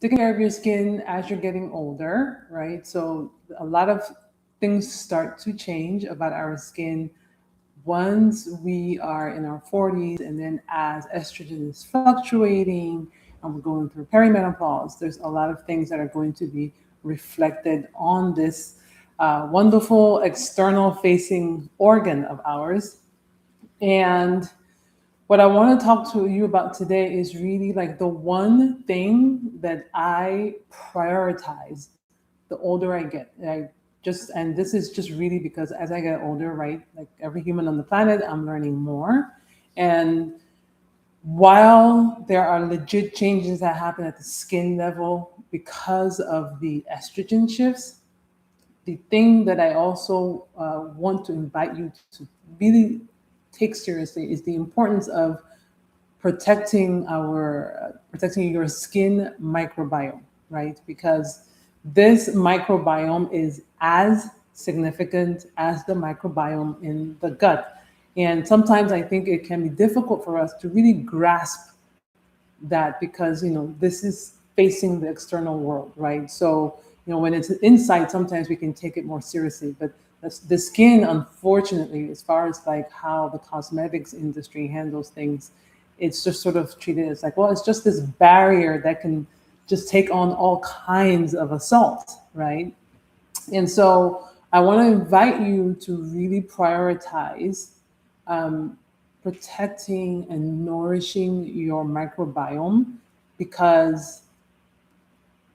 taking care of your skin as you're getting older, right? So a lot of things start to change about our skin once we are in our 40s, and then as estrogen is fluctuating and we're going through perimenopause, there's a lot of things that are going to be reflected on this wonderful external facing organ of ours. And what I want to talk to you about today is really like the one thing that I prioritize the older I get. And this is just really because as I get older, right, like every human on the planet, I'm learning more. And while there are legit changes that happen at the skin level because of the estrogen shifts, the thing that I also want to invite you to really take seriously is the importance of protecting your skin microbiome, right? Because this microbiome is as significant as the microbiome in the gut. And sometimes I think it can be difficult for us to really grasp that because this is facing the external world, right? So when it's inside, sometimes we can take it more seriously, but the skin, unfortunately, as far as like how the cosmetics industry handles things, it's just sort of treated as like, well, it's just this barrier that can just take on all kinds of assault, right? And so I want to invite you to really prioritize um, protecting and nourishing your microbiome, because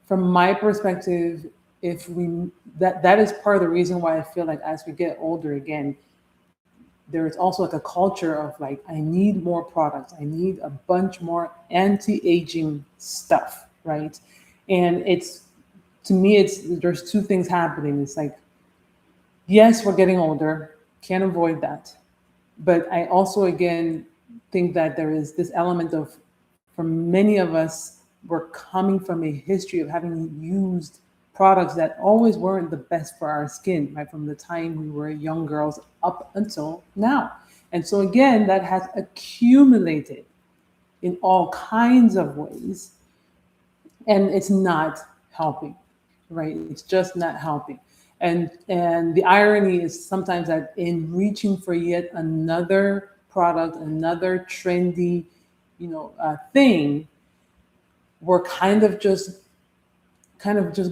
from my perspective, if we that is part of the reason why I feel like as we get older again, there's also like a culture of like, I need more products, I need a bunch more anti-aging stuff, right? And it's, to me, it's, there's two things happening. It's like, yes, we're getting older, can't avoid that. But I also, again, think that there is this element of, for many of us, we're coming from a history of having used products that always weren't the best for our skin, right? From the time we were young girls up until now. And so, again, that has accumulated in all kinds of ways, and it's not helping, right? It's just not helping. And the irony is sometimes that in reaching for yet another product, another trendy thing, we're kind of just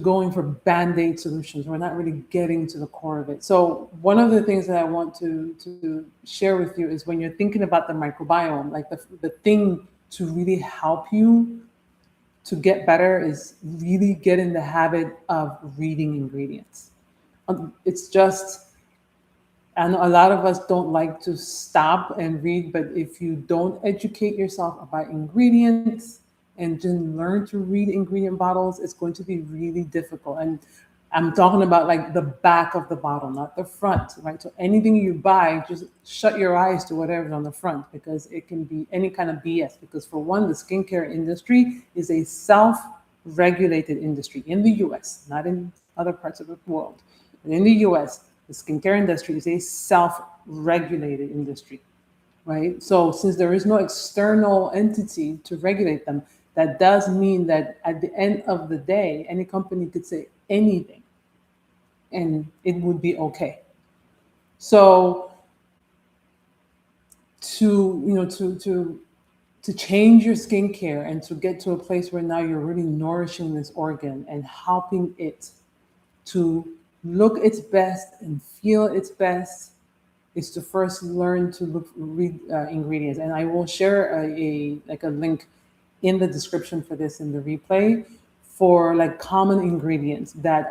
going for band-aid solutions. We're not really getting to the core of it. So one of the things that I want to share with you is, when you're thinking about the microbiome, like the thing to really help you to get better is really get in the habit of reading ingredients. It's just, and a lot of us don't like to stop and read, but if you don't educate yourself about ingredients and just learn to read ingredient bottles, it's going to be really difficult. And I'm talking about like the back of the bottle, not the front, right? So anything you buy, just shut your eyes to whatever's on the front, because it can be any kind of BS. Because for one, the skincare industry is a self-regulated industry in the US, not in other parts of the world. But in the US, the skincare industry is a self-regulated industry, right? So since there is no external entity to regulate them, that does mean that at the end of the day, any company could say anything and it would be okay. So to change your skincare and to get to a place where now you're really nourishing this organ and helping it to look its best and feel its best, is to first learn to read ingredients. And I will share a link in the description for this in the replay, for like common ingredients that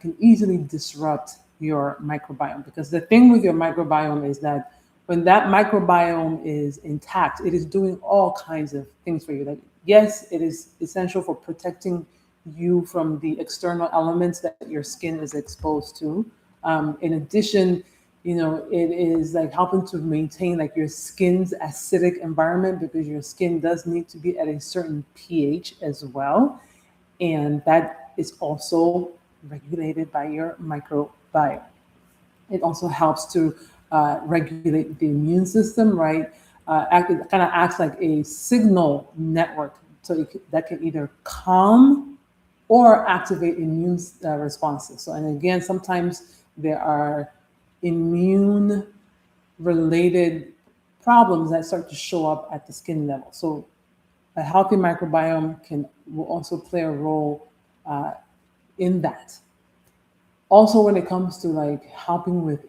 can easily disrupt your microbiome. Because the thing with your microbiome is that when that microbiome is intact, it is doing all kinds of things for you. Like, yes, it is essential for protecting you from the external elements that your skin is exposed to. In addition, it is like helping to maintain like your skin's acidic environment, because your skin does need to be at a certain pH as well. And that is also regulated by your microbiome. It also helps to regulate the immune system, right? It kind of acts like a signal network, so that can either calm or activate immune responses. So, and again, sometimes there are immune related problems that start to show up at the skin level. So a healthy microbiome will also play a role in that. Also, when it comes to like helping with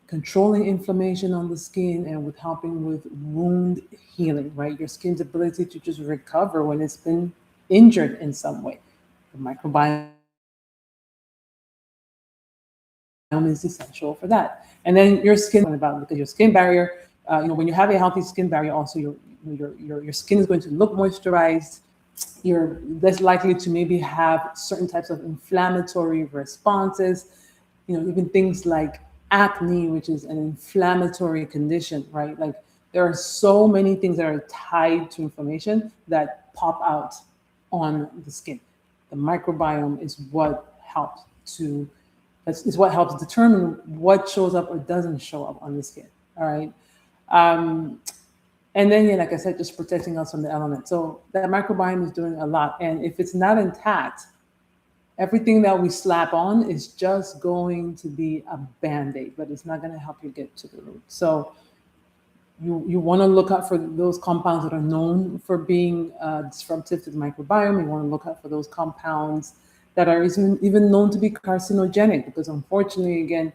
controlling inflammation on the skin and with helping with wound healing, right? Your skin's ability to just recover when it's been injured in some way. The microbiome is essential for that. And then your skin, about because your skin barrier, when you have a healthy skin barrier, also your skin is going to look moisturized. You're less likely to maybe have certain types of inflammatory responses. Even things like acne, which is an inflammatory condition, right? Like there are so many things that are tied to inflammation that pop out on the skin. The microbiome is what helps to is what helps determine what shows up or doesn't show up on the skin. All right. And then, yeah, like I said, just protecting us from the elements. So that microbiome is doing a lot. And if it's not intact, everything that we slap on is just going to be a band-aid, but it's not going to help you get to the root. So you want to look out for those compounds that are known for being disruptive to the microbiome. You want to look out for those compounds that are even known to be carcinogenic, because unfortunately, again,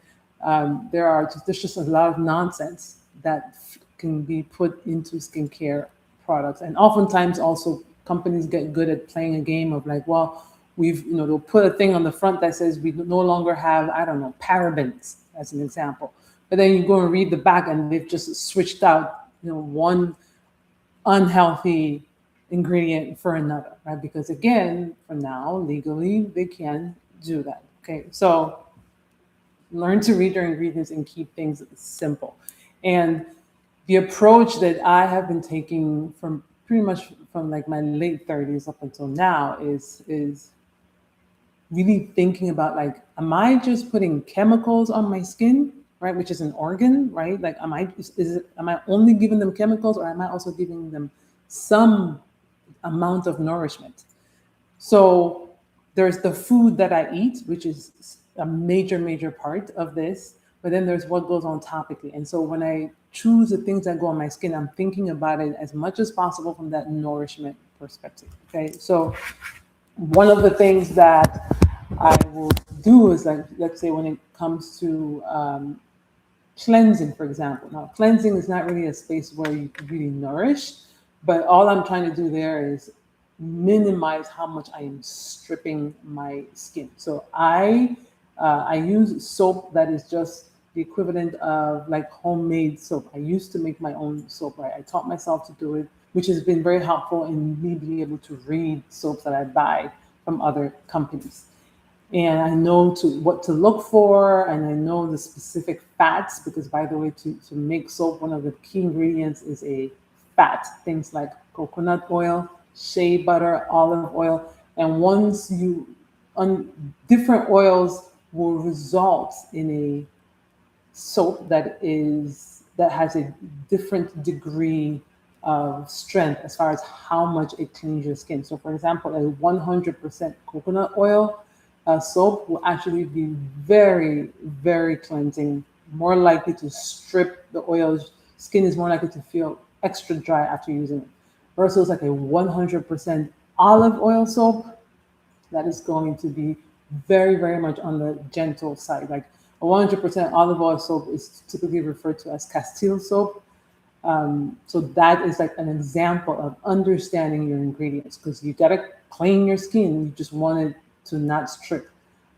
there's just a lot of nonsense that can be put into skincare products. And oftentimes also companies get good at playing a game of like, well, they'll put a thing on the front that says we no longer have, I don't know, parabens as an example. But then you go and read the back and they've just switched out, one unhealthy ingredient for another, right? Because again, for now, legally, they can do that. Okay. So learn to read your ingredients and keep things simple. And the approach that I have been taking from pretty much from like my late 30s up until now is really thinking about like, am I just putting chemicals on my skin, right? Which is an organ, right? Like, am I only giving them chemicals, or am I also giving them some amount of nourishment? So there's the food that I eat, which is a major part of this, but then there's what goes on topically. And so when I choose the things that go on my skin, I'm thinking about it as much as possible from that nourishment perspective. Okay. So one of the things that I will do is, like, let's say when it comes to cleansing, for example. Now, cleansing is not really a space where you really nourish, but all I'm trying to do there is minimize how much I am stripping my skin. So I use soap that is just the equivalent of like homemade soap. I used to make my own soap, right? I taught myself to do it, which has been very helpful in me being able to read soaps that I buy from other companies. And I know what to look for, and I know the specific fats, because by the way, to make soap, one of the key ingredients is a fat, things like coconut oil, shea butter, olive oil. And once different oils will result in a soap that has a different degree of strength as far as how much it cleans your skin. So, for example, a 100% coconut oil soap will actually be very, very cleansing, more likely to strip the oils. Skin is more likely to feel extra dry after using it. Versus like a 100% olive oil soap, that is going to be very, very much on the gentle side. Like a 100% olive oil soap is typically referred to as Castile soap. So that is like an example of understanding your ingredients, because you gotta clean your skin. You just want it to not strip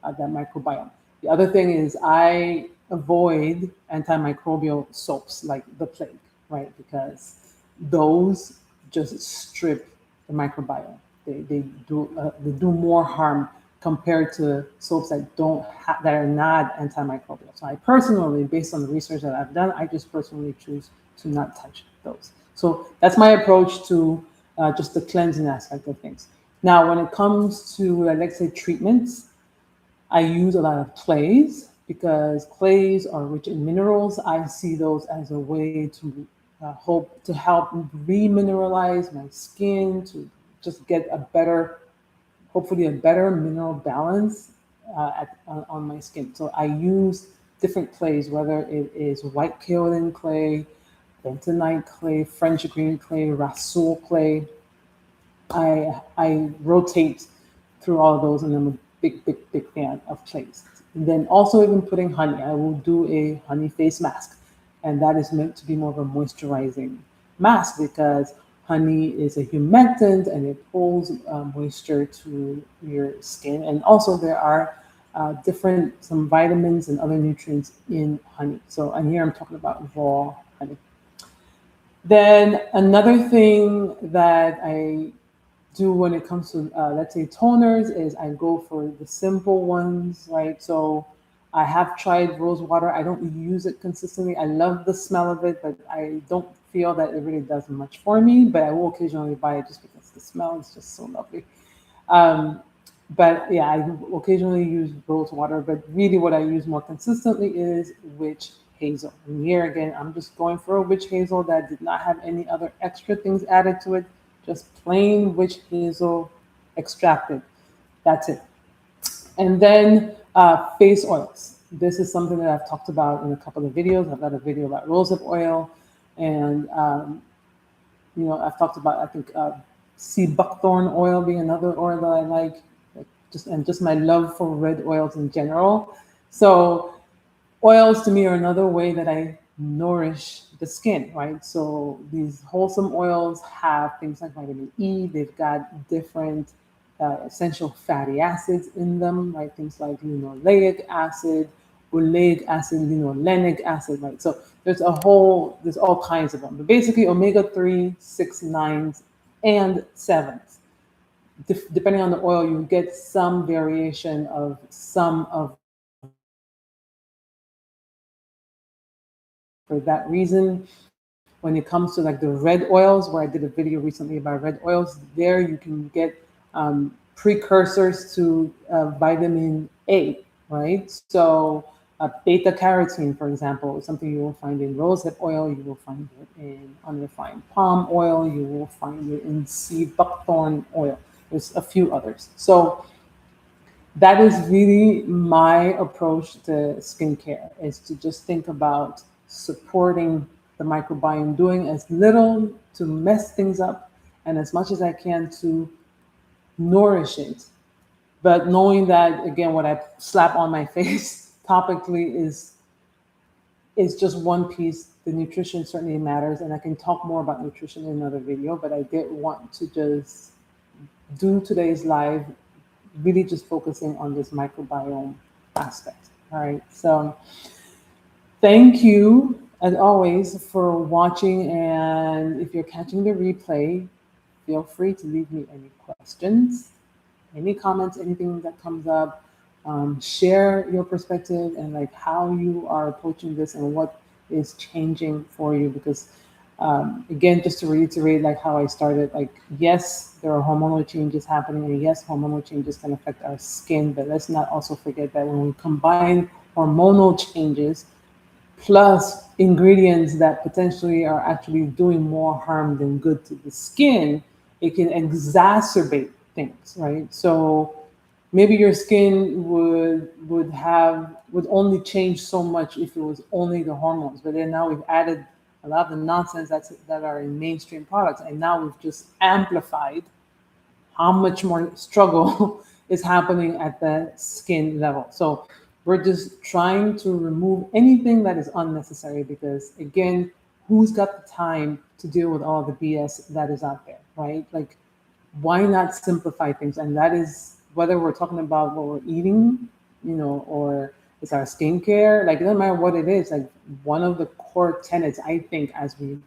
that microbiome. The other thing is I avoid antimicrobial soaps like the plague, right? Because those just strip the microbiome. They do more harm compared to soaps that are not antimicrobial. So I personally, based on the research that I've done, I just personally choose to not touch those. So that's my approach to just the cleansing aspect of things. Now, when it comes to, let's say, treatments, I use a lot of clays, because clays are rich in minerals. I see those as a way to hope to help remineralize my skin, to just get a better hopefully a better mineral balance on my skin. So I use different clays, whether it is white kaolin clay, bentonite clay, French green clay, Rasool clay. I rotate through all of those, and I'm a big fan of clays. And then also even putting honey. I will do a honey face mask, and that is meant to be more of a moisturizing mask because honey is a humectant and it pulls moisture to your skin. And also there are some vitamins and other nutrients in honey. So, and here I'm talking about raw honey. Then another thing that I do when it comes to, let's say, toners is I go for the simple ones, right? So I have tried rose water. I don't use it consistently. I love the smell of it, but I don't feel that it really does much for me. But I will occasionally buy it just because the smell is just so lovely. Um, but yeah, I occasionally use rose water, but really what I use more consistently is witch hazel. And here again, I'm just going for a witch hazel that did not have any other extra things added to it, just plain witch hazel extracted. That's it. And then face oils. This is something that I've talked about in a couple of videos. I've got a video about rosehip oil, and I've talked about, I think, sea buckthorn oil being another oil that I like just my love for red oils in general. So oils to me are another way that I nourish the skin, right? So these wholesome oils have things like vitamin E. They've got different essential fatty acids in them, right? Things like linoleic acid, oleic acid, linolenic acid, right? So there's all kinds of them. But basically, omega-3, 6, 9s, and 7s. Depending on the oil, you get some variation of some of these for that reason. When it comes to like the red oils, where I did a video recently about red oils, there you can get precursors to vitamin A, right? So beta carotene, for example, is something you will find in rosehip oil, you will find it in unrefined palm oil, you will find it in sea buckthorn oil. There's a few others. So that is really my approach to skincare, is to just think about supporting the microbiome, doing as little to mess things up and as much as I can to nourish it. But knowing that, again, what I slap on my face topically is just one piece. The nutrition certainly matters, and I can talk more about nutrition in another video, but I did want to just do today's live really just focusing on this microbiome aspect. All right. So thank you as always for watching. And if you're catching the replay, feel free to leave me any questions, any comments, anything that comes up. Share your perspective and like how you are approaching this and what is changing for you, because again, just to reiterate, like how I started, like, yes, there are hormonal changes happening, and yes, hormonal changes can affect our skin, but let's not also forget that when we combine hormonal changes plus ingredients that potentially are actually doing more harm than good to the skin, it can exacerbate things, right? So maybe your skin would only change so much if it was only the hormones, but then now we've added a lot of the nonsense that are in mainstream products, and now we've just amplified how much more struggle is happening at the skin level. So we're just trying to remove anything that is unnecessary, because again, who's got the time to deal with all the BS that is out there, right? Like, why not simplify things? And that is whether we're talking about what we're eating, or it's our skincare. Like, it doesn't matter what it is. Like, one of the core tenets, I think, as we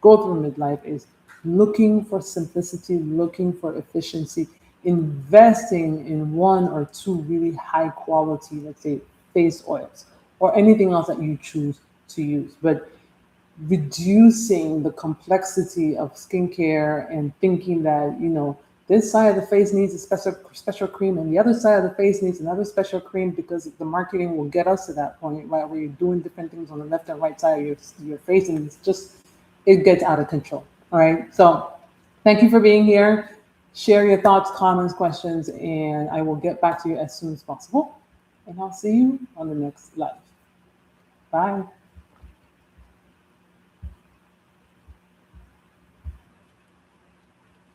go through midlife is looking for simplicity, looking for efficiency, investing in one or two really high quality, let's say, face oils or anything else that you choose to use. But reducing the complexity of skincare and thinking that, this side of the face needs a special cream and the other side of the face needs another special cream, because the marketing will get us to that point, right, where you're doing different things on the left and right side of your face, and it gets out of control. All right. So thank you for being here. Share your thoughts, comments, questions, and I will get back to you as soon as possible. And I'll see you on the next live. Bye.